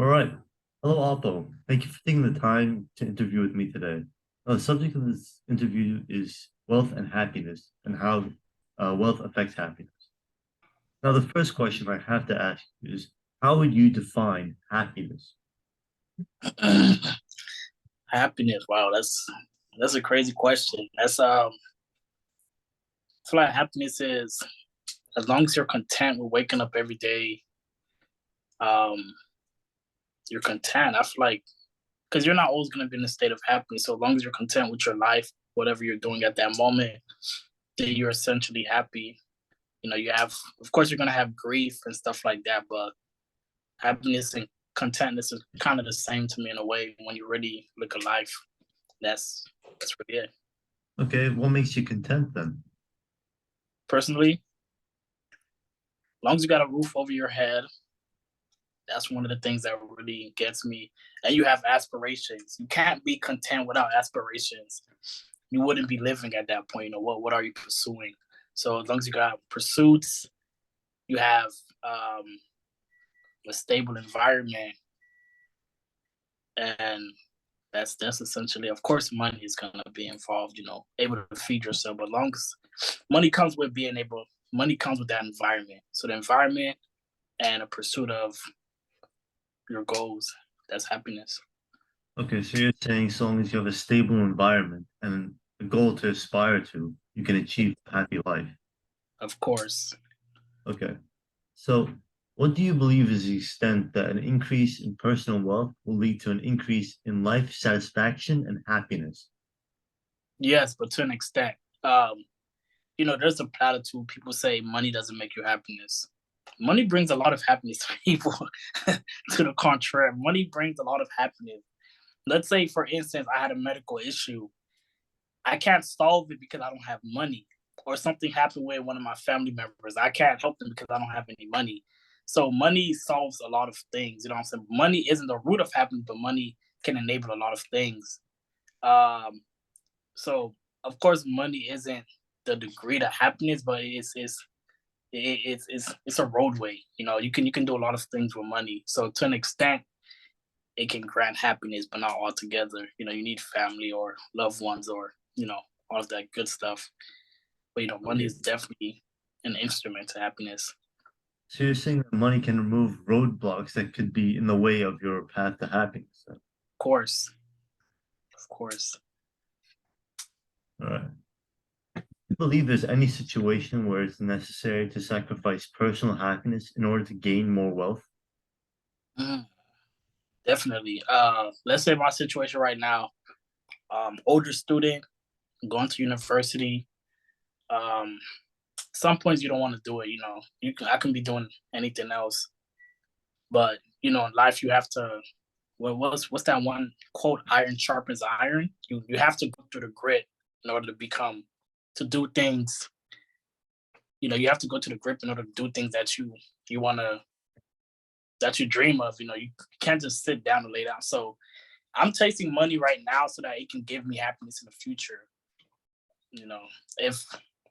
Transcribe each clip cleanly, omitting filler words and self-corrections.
All right. Hello, Alpo. Thank you for taking the time to interview with me today. The subject of this interview is wealth and happiness and how wealth affects happiness. Now, the first question I have to ask you is, how would you define happiness? Happiness. Wow, that's a crazy question. I feel like happiness is as long as you're content with waking up every day, um, you're content. I feel like because you're not always gonna be in a state of happiness. So as long as you're content with your life, whatever you're doing at that moment, then you're essentially happy. You have, of course, you're gonna have grief and stuff like that, but happiness and contentness is kind of the same to me in a way. When you really look at life, that's really it. Okay, what makes you content then? Personally, as long as you got a roof over your head, that's one of the things that really gets me. And you have aspirations. You can't be content without aspirations. You wouldn't be living at that point. What are you pursuing? So as long as you got pursuits, you have um, a stable environment, and that's essentially. Of course, money is gonna be involved. Able to feed yourself, but as long as money comes with being able, money comes with that environment. So the environment and a pursuit of your goals, that's happiness. Okay, so you're saying so long as you have a stable environment and a goal to aspire to, you can achieve a happy life. Of course. Okay. So, what do you believe is the extent that an increase in personal wealth will lead to an increase in life satisfaction and happiness? Yes, but to an extent. Um, there's a platitude. People say money doesn't make you happiness. Money brings a lot of happiness to people. To the contrary, money brings a lot of happiness. Let's say, for instance, I had a medical issue. I can't solve it because I don't have money, or something happened with one of my family members. I can't help them because I don't have any money. So money solves a lot of things. You know what I'm saying? Money isn't the root of happiness, but money can enable a lot of things. Um, so of course, money isn't the degree to happiness, but it's a roadway. You can do a lot of things with money. So to an extent, it can grant happiness, but not altogether. You need family or loved ones, or all of that good stuff. But money Okay. is definitely an instrument to happiness. So you're saying that money can remove roadblocks that could be in the way of your path to happiness. Of course, of course. All right. Do you believe there's any situation where it's necessary to sacrifice personal happiness in order to gain more wealth? Mm, definitely. Let's say my situation right now. Older student going to university. Um, some points you don't want to do it. I can be doing anything else, but in life you have to. What's that one quote? Iron sharpens iron. You have to go through the grit in order to do things. You have to go to the grip in order to do things you want to that you dream of. You can't just sit down and lay down. So I'm chasing money right now so that it can give me happiness in the future. You know, if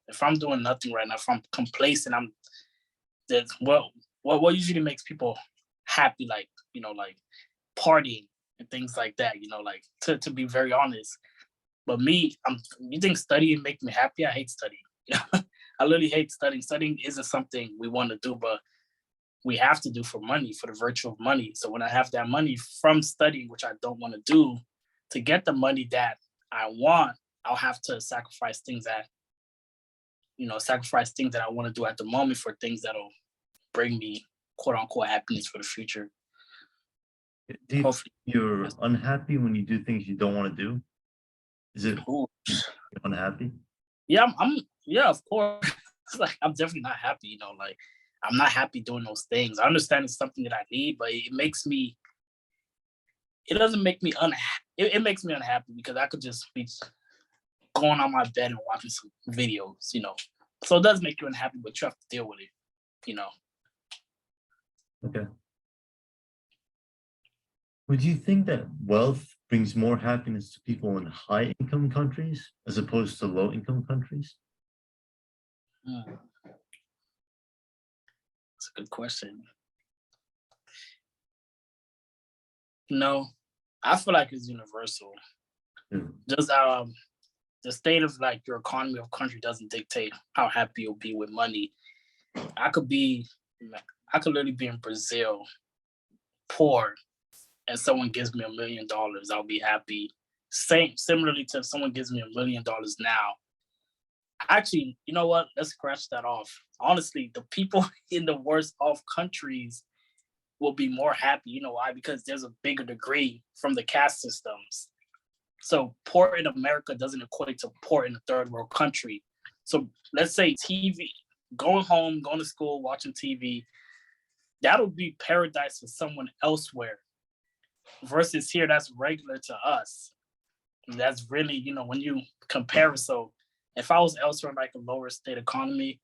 if I'm doing nothing right now, if I'm complacent, I'm that's what usually makes people happy, like partying and things like that. Like to be very honest. But me, you think studying make me happy? I hate studying. I literally hate studying. Studying isn't something we want to do, but we have to do for money, for the virtue of money. So when I have that money from studying, which I don't want to do, to get the money that I want, I'll have to sacrifice things that I want to do at the moment for things that'll bring me quote unquote happiness for the future. Do you Hopefully. you're unhappy when you do things you don't want to do? Is it Ooh. unhappy? Yeah, yeah, of course. Like I'm definitely not happy, like I'm not happy doing those things. I understand it's something that I need, but it doesn't make me unhappy. It makes me unhappy because I could just be going on my bed and watching some videos. So it does make you unhappy, but you have to deal with it. Okay. Would you think that wealth brings more happiness to people in high income countries as opposed to low income countries? Hmm, that's a good question. No, I feel like it's universal. Yeah. Just the state of like your economy of country doesn't dictate how happy you'll be with money. I could be, I could literally be in Brazil, poor, and someone gives me $1 million, I'll be happy. Same, similarly to if someone gives me $1 million now. Actually, you know what? Let's scratch that off. Honestly, the people in the worst off countries will be more happy. You know why? Because there's a bigger degree from the caste systems. So poor in America doesn't equate to poor in a third world country. So let's say TV, going home, going to school, watching TV, that'll be paradise for someone elsewhere. Versus here, that's regular to us. That's really, when you compare. So if I was elsewhere in like a lower state economy,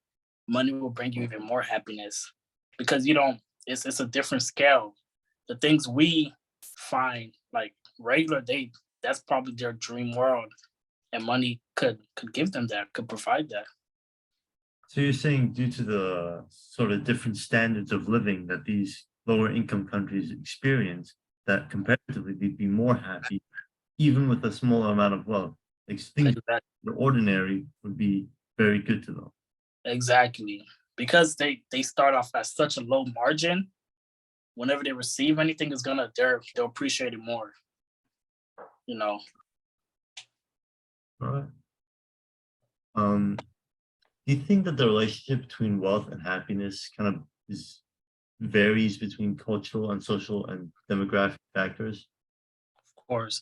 money will bring you even more happiness because you don't, it's a different scale. The things we find like regular, that's probably their dream world. And money could give them that, could provide that. So you're saying due to the sort of different standards of living that these lower income countries experience, that comparatively they'd be more happy, even with a smaller amount of wealth. Like things that Exactly. are ordinary would be very good to them. Exactly. Because they start off at such a low margin, whenever they receive anything is gonna they'll appreciate it more, you know. All right. Do you think that the relationship between wealth and happiness kind of varies between cultural and social and demographic factors? Of course.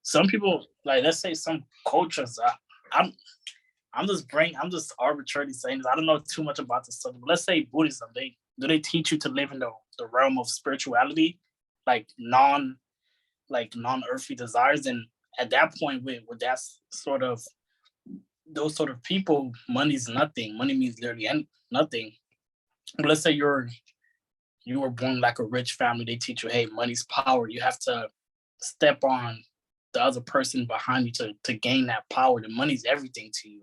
Some people, like, let's say some cultures, I'm I'm just arbitrarily saying this. I don't know too much about this stuff, but let's say Buddhism, they teach you to live in the realm of spirituality, like non-earthly desires. And at that point, with that sort of those sort of people, money's nothing. Money means literally nothing. But let's say you were born like a rich family. They teach you, hey, money's power. You have to step on the other person behind you to gain that power. The money's everything to you.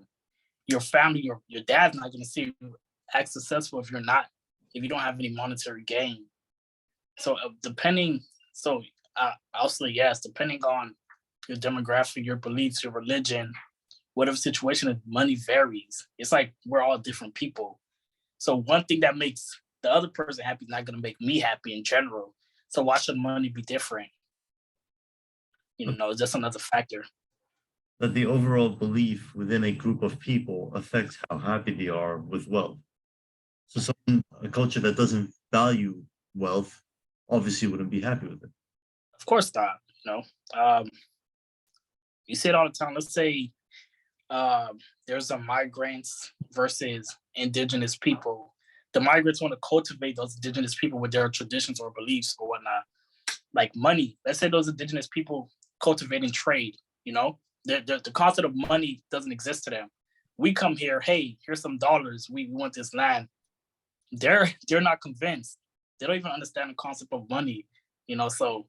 Your family, your dad's not going to see you act successful if you don't have any monetary gain. So I'll say yes, depending on your demographic, your beliefs, your religion, whatever situation, money varies. It's like we're all different people. So one thing that makes the other person happy is not going to make me happy in general. So why should money be different? It's just another factor. That the overall belief within a group of people affects how happy they are with wealth. So a culture that doesn't value wealth obviously wouldn't be happy with it. Of course not. You see it all the time. Let's say there's a migrants versus indigenous people. The migrants want to cultivate those indigenous people with their traditions or beliefs or whatnot, like money. Let's say those indigenous people cultivating trade. The concept of money doesn't exist to them. We come here, hey, here's some dollars. We want this land. They're not convinced. They don't even understand the concept of money. So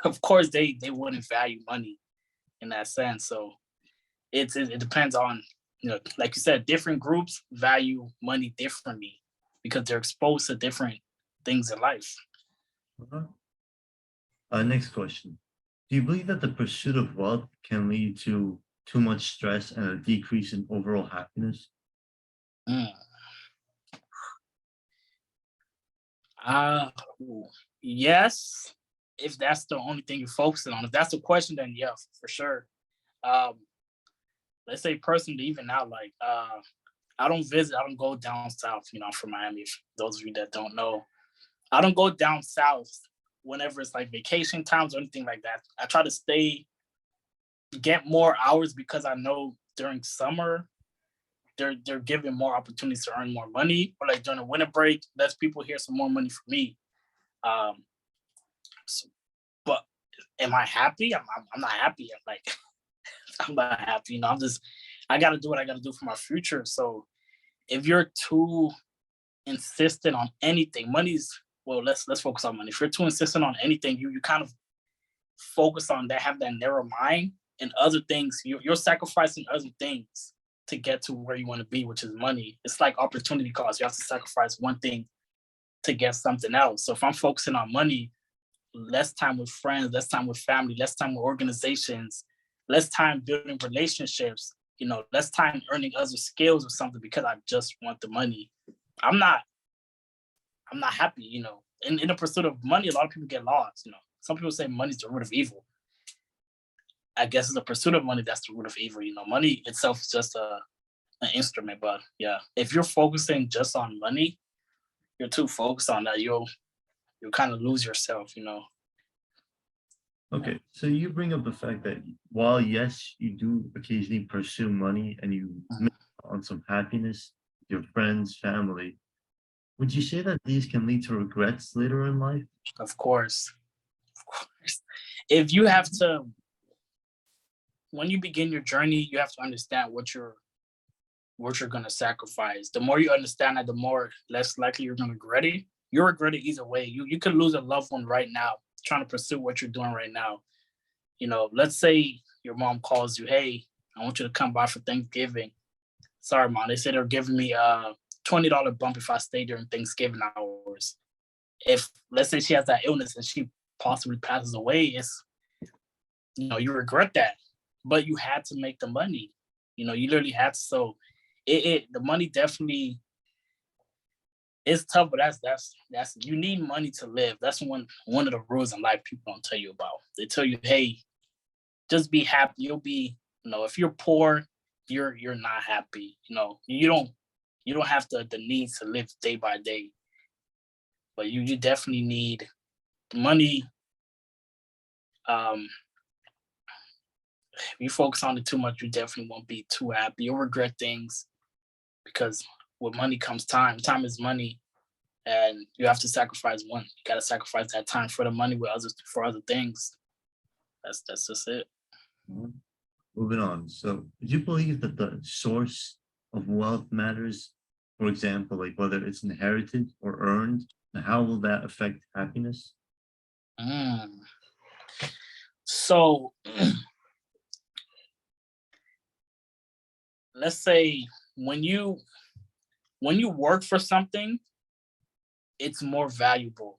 of course they wouldn't value money in that sense. So it depends on, like you said, different groups value money differently because they're exposed to different things in life. Next question. Do you believe that the pursuit of wealth can lead to too much stress and a decrease in overall happiness? Mm. Uh, yes, if that's the only thing you're focusing on. If that's the question, then yeah, for sure. Um, let's say personally, even now, like I don't go down south. I'm from Miami. If those of you that don't know, I don't go down south whenever it's like vacation times or anything like that. I try to get more hours because I know during summer they're giving more opportunities to earn more money, or like during the winter break, less people here, some more money for me. So, but am I happy? I'm not happy. I'm not happy. I got to do what I got to do for my future. So if you're too insistent on anything, let's focus on money. If you're too insistent on anything, you kind of focus on that, have that narrow mind, and other things, you're sacrificing other things to get to where you want to be, which is money. It's like opportunity cost. You have to sacrifice one thing to get something else. So if I'm focusing on money, less time with friends, less time with family, less time with organizations, less time building relationships, less time earning other skills or something because I just want the money. I'm not I'm not happy. In the pursuit of money, a lot of people get lost. Some people say money's the root of evil. I guess it's the pursuit of money that's the root of evil. Money itself is just an instrument, but yeah, if you're focusing just on money, you're too focused on that, you'll kind of lose yourself. Okay, so you bring up the fact that while yes, you do occasionally pursue money and you miss Mhm. out on some happiness, your friends, family, would you say that these can lead to regrets later in life? Of course, of course. If you have to, when you begin your journey, you have to understand what you're gonna sacrifice. The more you understand that, the more less likely you're gonna regret it. You'll regret it either way. You could lose a loved one right now, trying to pursue what you're doing right now. Let's say your mom calls you, hey, I want you to come by for Thanksgiving. Sorry, mom. They said they're giving me a $20 bump if I stay during Thanksgiving hours. If let's say she has that illness and she possibly passes away, you regret that. But you had to make the money. You literally had to. So the money definitely is tough, but that's you need money to live. That's one of the rules in life people don't tell you about. They tell you, hey, just be happy. You'll be, if you're poor, you're not happy. You don't have the need to live day by day. But you definitely need money. Um, if you focus on it too much, you definitely won't be too happy. You'll regret things because with money comes time. Time is money, and you have to sacrifice one. You got to sacrifice that time for the money with others for other things. That's just it. Mhm. Moving on. So, do you believe that the source of wealth matters? For example, like whether it's inherited or earned, and how will that affect happiness? Mm. So let's say when you when you work for something, it's more valuable.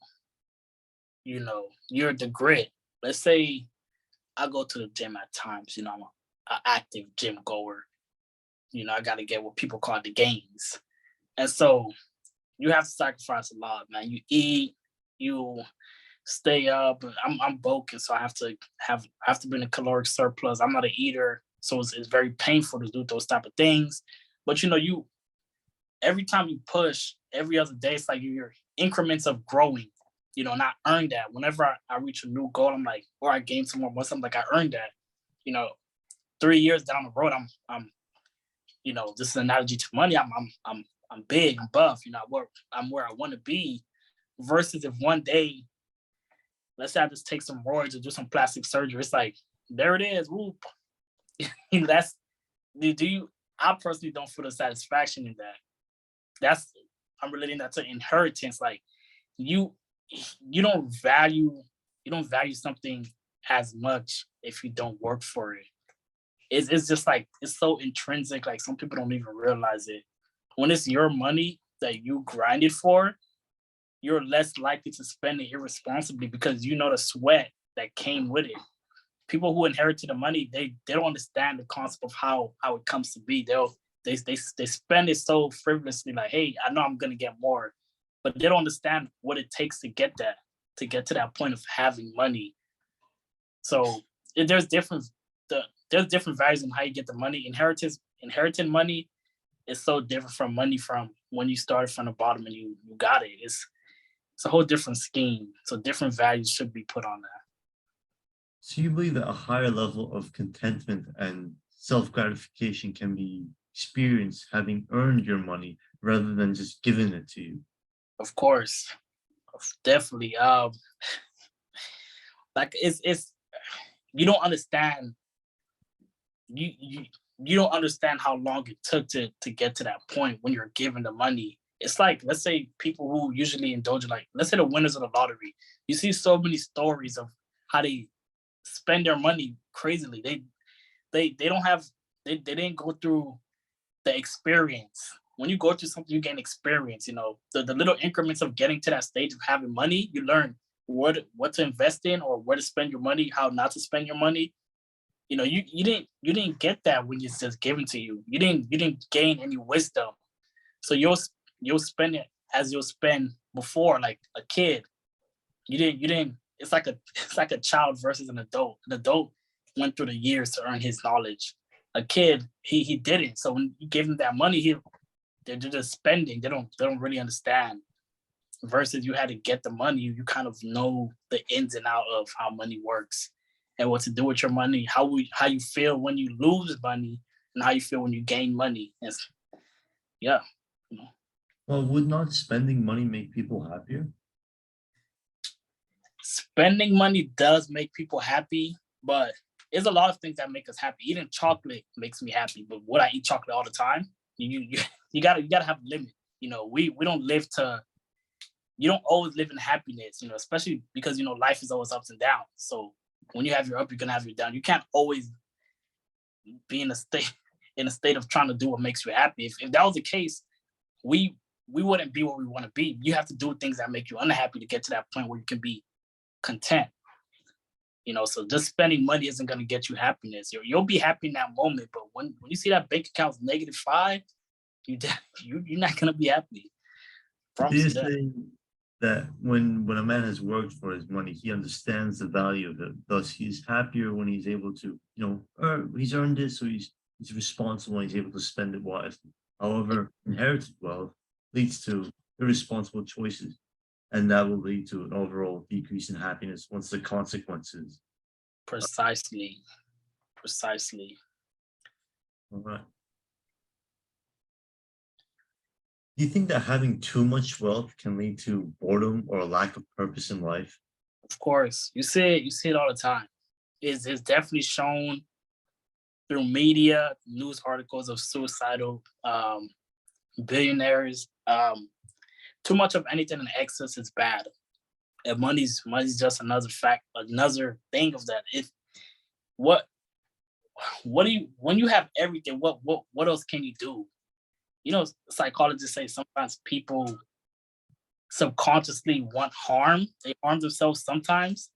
You're the grit. Let's say I go to the gym at times. I'm an active gym goer. I got to get what people call the gains, and so you have to sacrifice a lot, man. You eat, you stay up. I'm bulking, so I have to be in a caloric surplus. I'm not an eater, so it's very painful to do those type of things. But you every time you push, every other day, it's like you're increments of growing. And I earned that. Whenever I reach a new goal, I'm like, or I gain some more muscle, I'm like, I earned that. You know, 3 years down the road, this is an analogy to money. I'm big, I'm buff. I'm where I want to be. Versus if one day, let's say I just take some roids or do some plastic surgery, it's like there it is. Whoop. That's do you? I personally don't feel the satisfaction in that. That's I'm relating that to inheritance. Like you, you don't value you don't value something as much if you don't work for it. It's just like it's so intrinsic. Like some people don't even realize it. When it's your money that you grinded for, you're less likely to spend it irresponsibly because you know the sweat that came with it. People who inherited the money, they don't understand the concept of how it comes to be. They spend it so frivolously, like, hey, I know I'm gonna get more, but they don't understand what it takes to get that, to get to that point of having money. So there's there's different values in how you get the money. Inherited money is so different from money from when you started from the bottom and you got it. It's a whole different scheme. So different values should be put on that. So you believe that a higher level of contentment and self-gratification can be experienced having earned your money rather than just giving it to you. Of course, definitely. Like it's you don't understand you you you don't understand how long it took to get to that point when you're given the money. It's like, let's say people who usually indulge in, like, let's say the winners of the lottery. You see so many stories of how they spend their money crazily. They don't have they didn't go through the experience. When you go through something, you gain experience. The little increments of getting to that stage of having money, you learn what to invest in or where to spend your money, how not to spend your money. You didn't get that when it's just given to you. You didn't gain any wisdom. So you'll spend it as you'll spend before, like a kid. You didn't. It's like a it's like a child versus an adult. An adult went through the years to earn his knowledge. A kid, he didn't. So when you give him that money, they're just spending. They don't really understand. Versus you had to get the money, you kind of know the ins and out of how money works and what to do with your money, how you feel when you lose money, and how you feel when you gain money. Yeah, you know. Well, would not spending money make people happier? Spending money does make people happy, but there's a lot of things that make us happy. Eating chocolate makes me happy, but would I eat chocolate all the time? You gotta have a limit. We don't live to. You don't always live in happiness, especially because life is always ups and downs. So when you have your up, you're gonna have your down. You can't always be in a state of trying to do what makes you happy. If that was the case, we wouldn't be where we want to be. You have to do things that make you unhappy to get to that point where you can be content. So just spending money isn't gonna get you happiness. You'll be happy in that moment, but when you see that bank account's -5, you're not gonna be happy. Do Promise you you that. think that when a man has worked for his money, he understands the value of it? Thus, he's happier when he's able to, he's earned it, so he's responsible and he's able to spend it wisely. However, inherited wealth leads to irresponsible choices, and that will lead to an overall decrease in happiness once the consequences. Precisely. Precisely. All right. Do you think that having too much wealth can lead to boredom or a lack of purpose in life? Of course. You see it all the time. It's definitely shown through media, news articles of suicidal billionaires. Too much of anything in excess is bad. And money's just another fact, another thing of that. If what what do you when you have everything, what else can you do? Psychologists say sometimes people subconsciously want harm. They harm themselves sometimes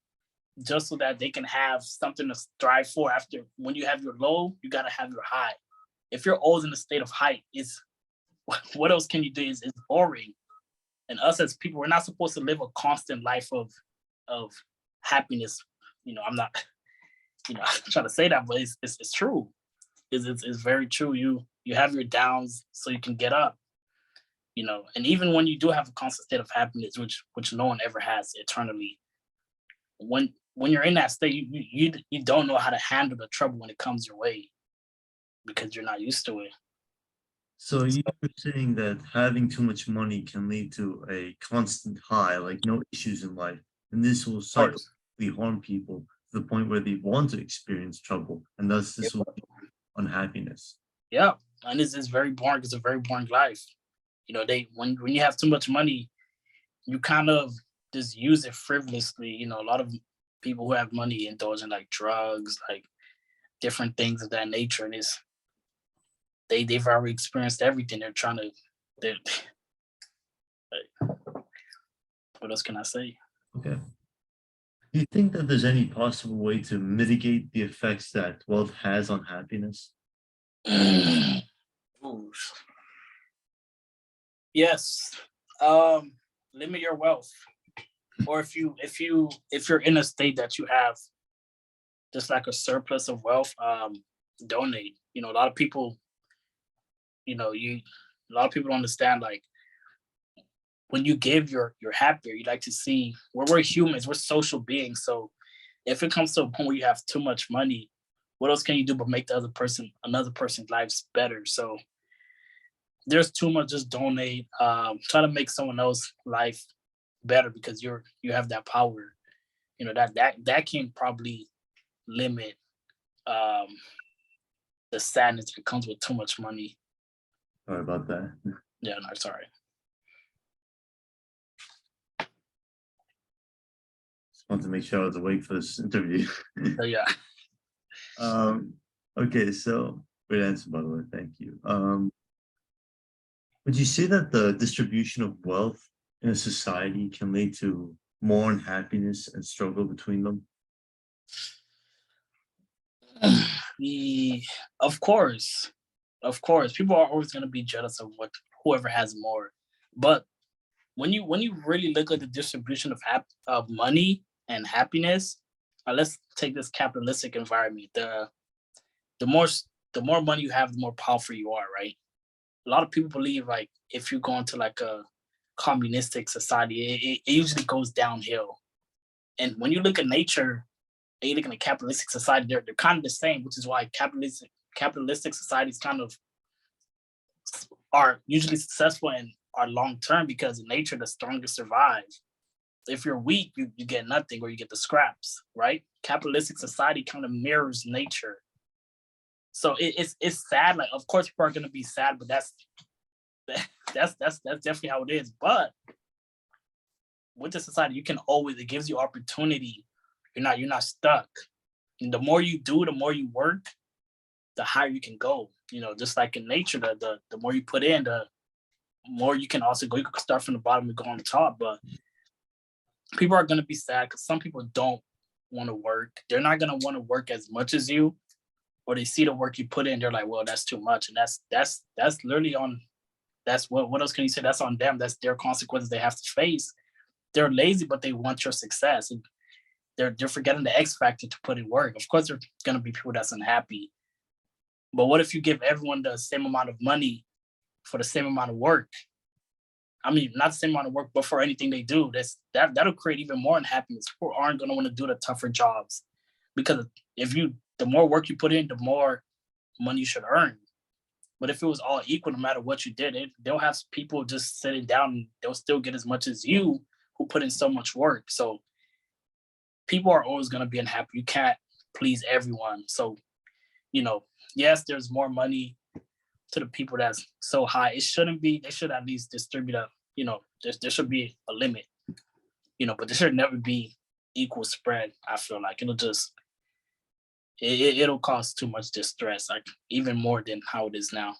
just so that they can have something to strive for. After when you have your low, you gotta have your high. If you're always in a state of high, is what else can you do? Is boring. And us as people, we're not supposed to live a constant life of happiness. I'm not, trying to say that, but it's true. It's very true. You have your downs so you can get up. And even when you do have a constant state of happiness, which no one ever has eternally, when you're in that state, you don't know how to handle the trouble when it comes your way because you're not used to it. So you were saying that having too much money can lead to a constant high, like no issues in life, and this will Of course. psychologically harm people to the point where they want to experience trouble, and thus Yep. this will lead to unhappiness. Yeah. And it's very boring. It's a very boring life. They when you have too much money, you kind of just use it frivolously. A lot of people who have money indulge in like drugs, like different things of that nature, and they've already experienced everything. They're trying to. They're, what else can I say? Okay. Do you think that there's any possible way to mitigate the effects that wealth has on happiness? Ooh. Yes. Um, Limit your wealth, or if you're in a state that you have just like a surplus of wealth, donate. A lot of people, you a lot of people don't understand, like when you give, you're happier. You like to see we're humans, we're social beings. So if it comes to a point where you have too much money, what else can you do but make another person's lives better? So there's too much, just donate. Try to make someone else's life better because you have that power. That can probably limit um the sadness that comes with too much money. Sorry about that. Yeah, no, sorry. Just wanted to make sure I was awake for this interview. So yeah. um, okay, so great answer, by the way. Thank you. Would you say that the distribution of wealth in a society can lead to more in happiness and struggle between them? The of course, people are always going to be jealous of what whoever has more. But when you really look at the distribution of money and happiness, let's take this capitalistic environment. The more the more money you have, the more powerful you are, right? A lot of people believe like if you go into like a communistic society, it usually goes downhill. And when you look at nature and you look at a capitalistic society, they're kind of the same, which is why capitalistic societies kind of are usually successful and are long term because in nature the strongest survive. If you're weak, you get nothing or you get the scraps, right? Capitalistic society kind of mirrors nature. So it's sad. Like, of course, people are gonna be sad, but that's definitely how it is. But with the society, you can always it gives you opportunity. You're not stuck. And the more you do, the more you work, the higher you can go. Just like in nature, the more you put in, the more you can also go. You can start from the bottom and go on the top. But people are gonna be sad because some people don't want to work. They're not gonna want to work as much as you, or they see the work you put in. They're like, well, that's too much, and that's literally on. That's what else can you say? That's on them. That's their consequences they have to face. They're lazy, but they want your success, and they're forgetting the X factor to put in work. Of course, there's gonna be people that's unhappy. But what if you give everyone the same amount of money for the same amount of work? I mean, not the same amount of work, but for anything they do, that'll create even more unhappiness. People aren't going to want to do the tougher jobs because the more work you put in, the more money you should earn. But if it was all equal, no matter what you did, they'll have people just sitting down and they'll still get as much as you who put in so much work. So people are always going to be unhappy. You can't please everyone. So, yes, there's more money to the people that's so high. It shouldn't be. They should at least distribute a. There should be a limit. But there should never be equal spread. I feel like it'll cause too much distress, like even more than how it is now.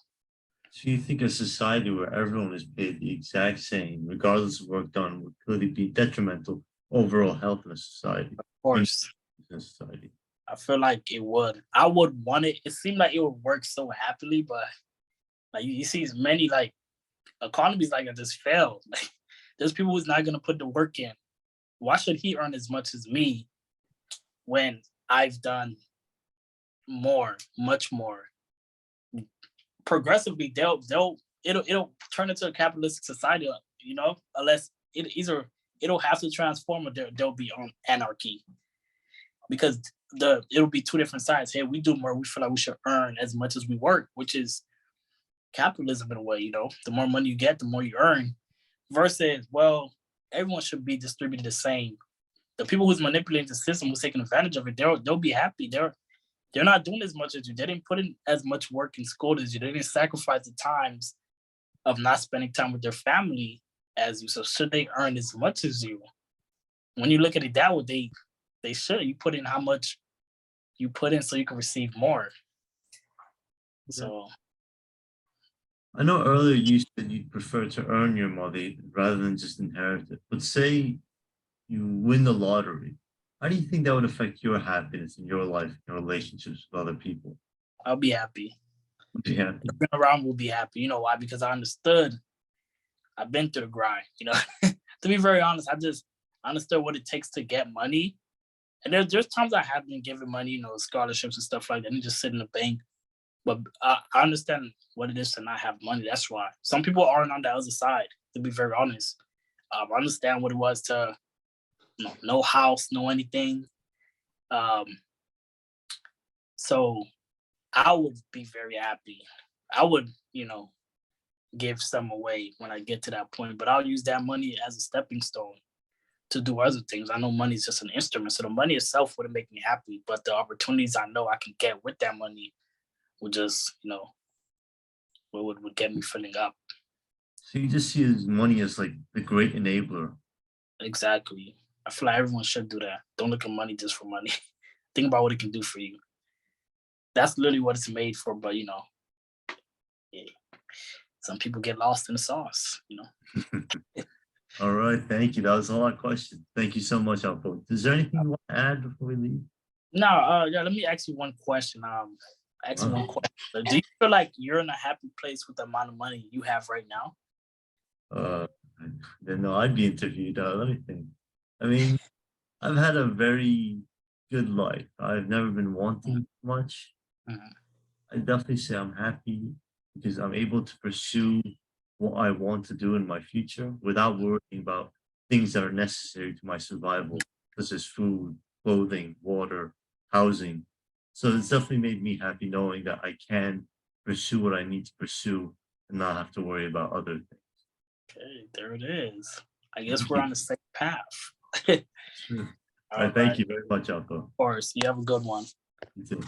So you think a society where everyone is paid the exact same, regardless of work done, would clearly be detrimental to overall health in a society, Of course, in a society? I feel like it would. I would want it. It seemed like it would work so happily, but like you see, as many like economies like that just failed. Like there's people who's not gonna put the work in. Why should he earn as much as me when I've done more, much more? Progressively, it'll turn into a capitalistic society, unless it'll have to transform or there'll be on anarchy because it'll be two different sides. Hey, we do more, we feel like we should earn as much as we work, which is capitalism in a way. The more money you get, the more you earn. Versus, well, everyone should be distributed the same. The people who's manipulating the system, who's taking advantage of it, they'll be happy. They're not doing as much as you. They didn't put in as much work in school as you. They didn't sacrifice the times of not spending time with their family as you. So should they earn as much as you? When you look at it that way, they should. You put in how much you put in so you can receive more. So I know earlier you said you'd prefer to earn your money rather than just inherit it. But say you win the lottery, how do you think that would affect your happiness in your life, your relationships with other people? I'll be happy. Would you happy? Been around will be happy. You know why? Because I understood. I've been through the grind. To be very honest, I understood what it takes to get money. And there's times I have been given money, scholarships and stuff like that, and just sit in the bank. But I understand what it is to not have money. That's why some people aren't on the other side. To be very honest, I understand what it was to no house, no anything. Um, so I would be very happy. I would, give some away when I get to that point, but I'll use that money as a stepping stone to do other things. I know money is just an instrument, so the money itself wouldn't make me happy, but the opportunities I know I can get with that money would just, would get me filling up. So you just see as money as like the great enabler. Exactly. I feel like everyone should do that. Don't look at money just for money. Think about what it can do for you. That's literally what it's made for, but yeah. Some people get lost in the sauce. All right, thank you. That was all our questions. Thank you so much, Alpo. Is there anything you want to add before we leave? No, yeah, let me ask you one question. Ask you one Uh, question. Do you feel like you're in a happy place with the amount of money you have right now? uh, then no, I'd be interviewed. Let me think. I mean, I've had a very good life. I've never been wanting much. Mhm. I definitely say I'm happy because I'm able to pursue what I want to do in my future without worrying about things that are necessary to my survival, such as food, clothing, water, housing. So it's definitely made me happy knowing that I can pursue what I need to pursue and not have to worry about other things. Okay, there it is. I guess Thank we're you. on the same path. Sure. All All right. Thank right, you very much, Alpo. of course. You have a good one. You too.